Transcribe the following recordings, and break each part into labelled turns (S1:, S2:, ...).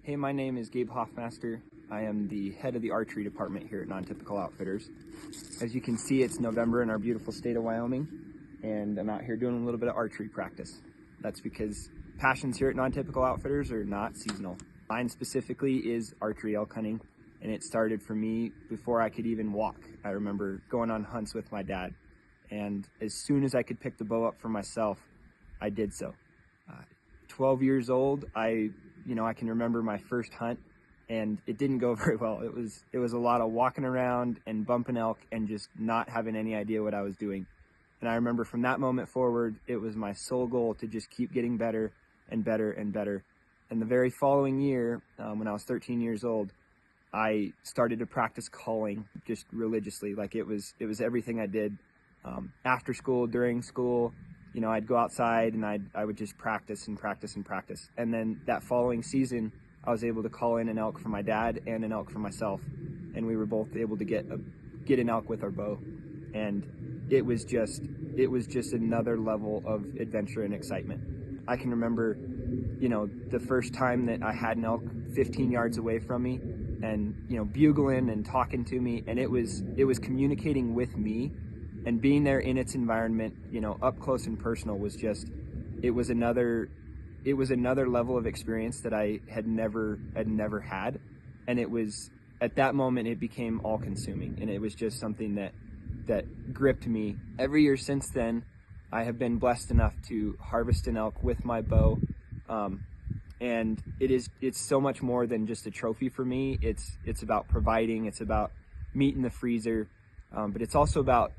S1: Hey, my name is Gabe Hoffmaster. I am the head of the archery department here at Non-Typical Outfitters. As you can see, it's November in our beautiful state of Wyoming, and I'm out here doing a little bit of archery practice. That's because passions here at Non-Typical Outfitters are not seasonal. Mine specifically is archery elk hunting, and it started for me before I could even walk. I remember going on hunts with my dad, and as soon as I could pick the bow up for myself, I did so. 12 years old, I can remember my first hunt, and it didn't go very well. It was a lot of walking around and bumping elk and just not having any idea what I was doing. And I remember from that moment forward, it was my sole goal to just keep getting better and better and better. And the very following year, when I was 13 years old, I started to practice calling just religiously. Like it was everything I did. After school, during school, I'd go outside and I would just practice and practice and practice. And then that following season, I was able to call in an elk for my dad and an elk for myself. And we were both able to get an elk with our bow. And it was just another level of adventure and excitement. I can remember, the first time that I had an elk 15 yards away from me and, bugling and talking to me, and it was communicating with me. And being there in its environment, up close and personal was it was another level of experience that I had never had. And it was, at that moment, it became all consuming. And it was just something that gripped me. Every year since then, I have been blessed enough to harvest an elk with my bow. And it's so much more than just a trophy for me. It's about providing, it's about meat in the freezer. But it's also about,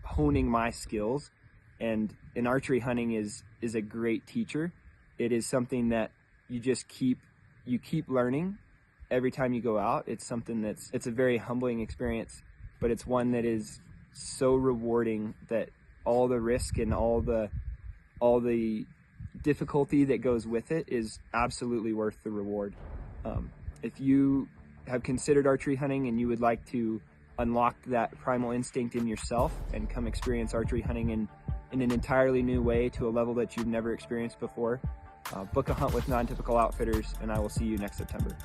S1: honing my skills, and archery hunting is a great teacher. It is something that you keep learning every time you go out. It's something it's a very humbling experience, but it's one that is so rewarding that all the risk and all the difficulty that goes with it is absolutely worth the reward. If you have considered archery hunting and you would like to unlock that primal instinct in yourself and come experience archery hunting in an entirely new way to a level that you've never experienced before, book a hunt with Non-Typical Outfitters, and I will see you next September.